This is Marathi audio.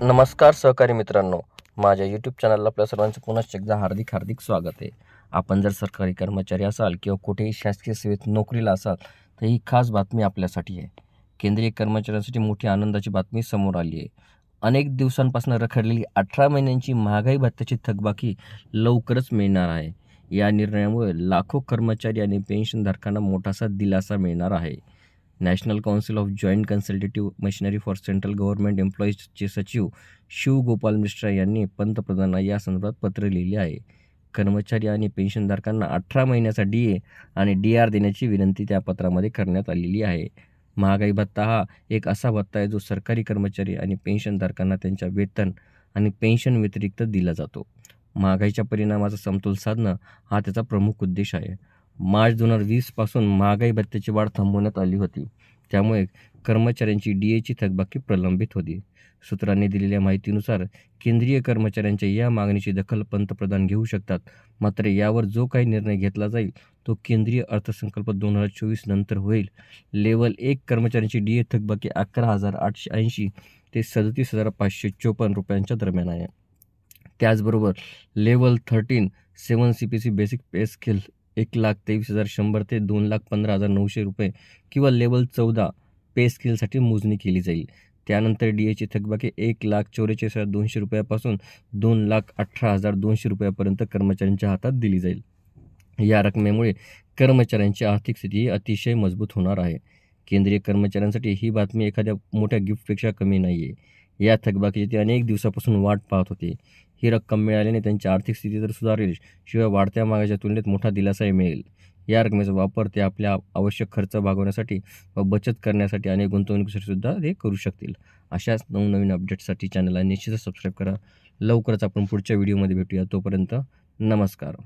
नमस्कार सहकारी मित्रांनो, माझ्या यूट्यूब चॅनलला आपल्या सर्वांचं पुन्हा एकदा हार्दिक स्वागत आहे. आपण जर सरकारी कर्मचारी असाल किंवा कुठेही शासकीय सेवेत नोकरीला असाल तर ही खास बातमी आपल्यासाठी आहे. केंद्रीय कर्मचाऱ्यांसाठी मोठी आनंदाची बातमी समोर आली आहे. अनेक दिवसांपासून रखडलेली 18 महिन्यांची महागाई भत्त्याची थकबाकी लवकरच मिळणार आहे. या निर्णयामुळे लाखो कर्मचारी आणि पेन्शनधारकांना मोठासा दिलासा मिळणार आहे. National council of joint consultative machinery for central government एम्प्लॉईजचे सचिव शिव गोपाल मिश्रा यांनी पंतप्रधानांना या संदर्भात पत्र लिहिले आहे. कर्मचारी आणि पेन्शनधारकांना 18 महिन्याचा DA आणि DR देण्याची विनंती त्या पत्रामध्ये करण्यात आलेली आहे. महागाई भत्ता हा एक असा भत्ता आहे जो सरकारी कर्मचारी आणि पेन्शनधारकांना त्यांच्या वेतन आणि पेन्शन व्यतिरिक्त दिला जातो. महागाईच्या परिणामाचा समतोल साधणं हा त्याचा प्रमुख उद्देश आहे. मार्च 2020 पासून महागाई भत्त्याची वाढ थांबवण्यात आली होती. त्यामुळे कर्मचाऱ्यांची DAची थकबाकी प्रलंबित होती. सूत्रांनी दिलेल्या माहितीनुसार केंद्रीय कर्मचाऱ्यांच्या या मागणीची दखल पंतप्रधान घेऊ शकतात. मात्र यावर जो काही निर्णय घेतला जाईल तो केंद्रीय अर्थसंकल्प 2024 नंतर होईल. लेव्हल 1 कर्मचाऱ्यांची DA थकबाकी 11,880 ते 37,554 रुपयांच्या दरम्यान आहे. त्याचबरोबर लेव्हल 13 7 CPC बेसिक पे स्केल 1,23,100 ते 2,15,900 रुपये किंवा लेव्हल 14 पे स्केलसाठी मोजणी केली जाईल. त्यानंतर DAची थकबाकी 1,44,200 रुपयापासून 2,18,200 रुपयापर्यंत कर्मचाऱ्यांच्या हातात दिली जाईल. या रकमेमुळे कर्मचाऱ्यांची आर्थिक स्थिती अतिशय मजबूत होणार आहे. केंद्रीय कर्मचाऱ्यांसाठी ही बातमी एखाद्या मोठ्या गिफ्टपेक्षा कमी नाही आहे. या थकबाकीची ते अनेक दिवसापासून वाट पाहत होते. ही रक्कम मिळाल्याने त्यांची आर्थिक स्थिती तर सुधारेल, शिवाय वाढत्या महागाईच्या तुलनेत मोठा दिलासाही मिळेल. या रकमेचा वापर ते आपल्या आवश्यक खर्च भागवण्यासाठी व बचत करण्यासाठी आणि गुंतवणुकीसाठी सुद्धा ते करू शकतील. अशाच नवनवीन अपडेट्ससाठी चॅनलला निश्चितच सबस्क्राईब करा. लवकरच आपण पुढच्या व्हिडिओमध्ये भेटूया. तोपर्यंत नमस्कार.